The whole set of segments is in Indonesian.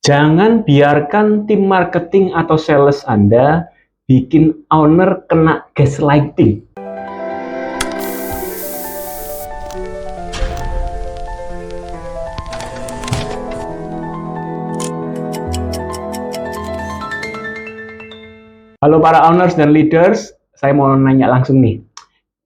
Jangan biarkan tim marketing atau sales Anda bikin owner kena gaslighting. Halo para owners dan leaders, saya mau nanya langsung nih.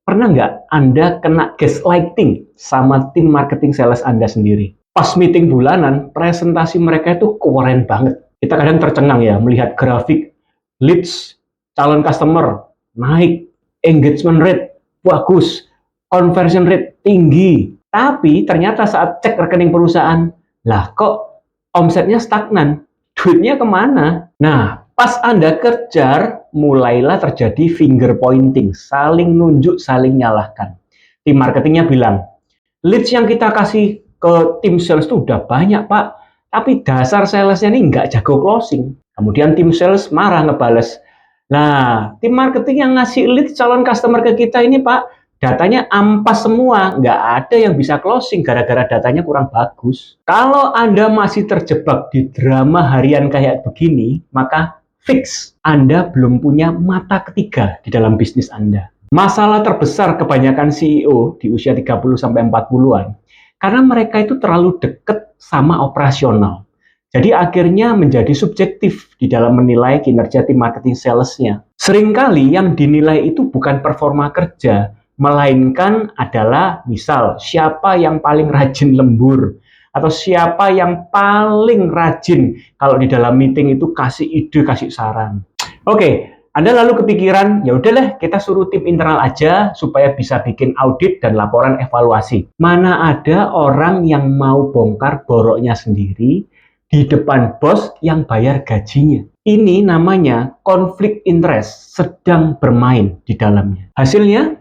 Pernah nggak Anda kena gaslighting sama tim marketing sales Anda sendiri? Pas meeting bulanan, presentasi mereka itu keren banget. Kita kadang tercengang ya melihat grafik leads, calon customer naik, engagement rate bagus, conversion rate tinggi. Tapi ternyata saat cek rekening perusahaan, lah kok omsetnya stagnan, duitnya kemana? Nah, pas Anda kejar, mulailah terjadi finger pointing, saling nunjuk, saling nyalahkan. Tim marketingnya bilang, leads yang kita kasih ke tim sales itu udah banyak, Pak. Tapi dasar salesnya ini nggak jago closing. Kemudian tim sales marah ngebales. Nah, tim marketing yang ngasih lead calon customer ke kita ini, Pak, datanya ampas semua. Nggak ada yang bisa closing gara-gara datanya kurang bagus. Kalau Anda masih terjebak di drama harian kayak begini, maka fix Anda belum punya mata ketiga di dalam bisnis Anda. Masalah terbesar kebanyakan CEO di usia 30-40-an karena mereka itu terlalu dekat sama operasional. Jadi akhirnya menjadi subjektif di dalam menilai kinerja tim marketing salesnya. Seringkali yang dinilai itu bukan performa kerja, melainkan adalah misal siapa yang paling rajin lembur, atau siapa yang paling rajin kalau di dalam meeting itu kasih ide, kasih saran. Oke, Anda lalu kepikiran, ya udahlah kita suruh tim internal aja supaya bisa bikin audit dan laporan evaluasi. Mana ada orang yang mau bongkar boroknya sendiri di depan bos yang bayar gajinya. Ini namanya konflik interest sedang bermain di dalamnya. Hasilnya,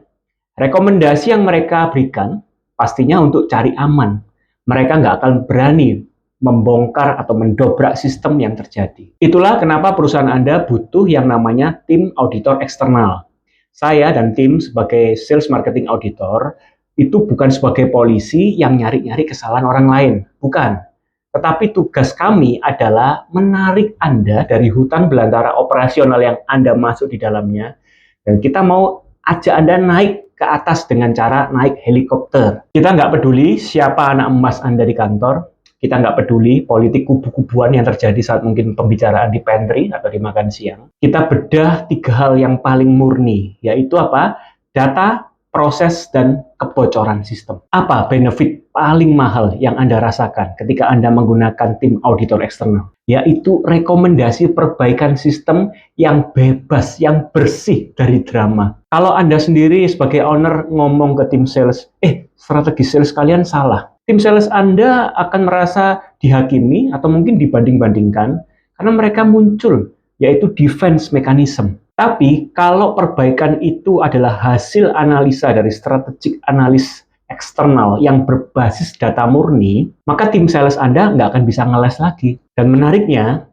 rekomendasi yang mereka berikan pastinya untuk cari aman. Mereka nggak akan berani membongkar atau mendobrak sistem yang terjadi. Itulah kenapa perusahaan Anda butuh yang namanya tim auditor eksternal. Saya dan tim sebagai sales marketing auditor itu bukan sebagai polisi yang nyari-nyari kesalahan orang lain. Bukan. Tetapi tugas kami adalah menarik Anda dari hutan belantara operasional yang Anda masuk di dalamnya. Dan kita mau ajak Anda naik ke atas dengan cara naik helikopter. Kita nggak peduli siapa anak emas Anda di kantor. Kita nggak peduli politik kubu-kubuan yang terjadi saat mungkin pembicaraan di pantry atau di makan siang. Kita bedah 3 hal yang paling murni, yaitu apa? Data, proses, dan kebocoran sistem. Apa benefit paling mahal yang Anda rasakan ketika Anda menggunakan tim auditor eksternal? Yaitu rekomendasi perbaikan sistem yang bebas, yang bersih dari drama. Kalau Anda sendiri sebagai owner ngomong ke tim sales, strategi sales kalian salah. Tim sales Anda akan merasa dihakimi atau mungkin dibanding-bandingkan karena mereka muncul, yaitu defense mechanism. Tapi kalau perbaikan itu adalah hasil analisa dari strategic analis eksternal yang berbasis data murni, maka tim sales Anda nggak akan bisa ngeles lagi. Dan menariknya,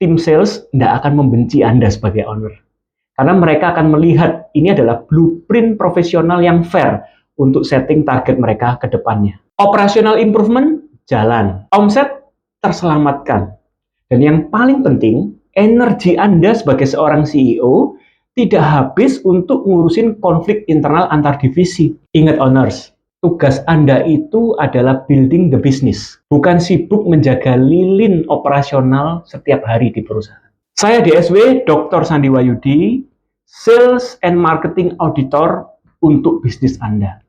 tim sales nggak akan membenci Anda sebagai owner. Karena mereka akan melihat ini adalah blueprint profesional yang fair untuk setting target mereka ke depannya. Operational improvement jalan, omset terselamatkan. Dan yang paling penting, energi Anda sebagai seorang CEO tidak habis untuk ngurusin konflik internal antar divisi. Ingat owners, tugas Anda itu adalah building the business, bukan sibuk menjaga lilin operasional setiap hari di perusahaan. Saya DSW, Dr. Sandi Wahyudi, Sales and Marketing Auditor untuk bisnis Anda.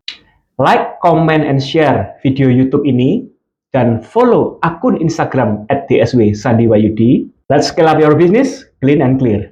Like, comment, and share video YouTube ini, dan follow akun Instagram @DSW Sandi Wahyudi. Let's scale up your business, clean and clear.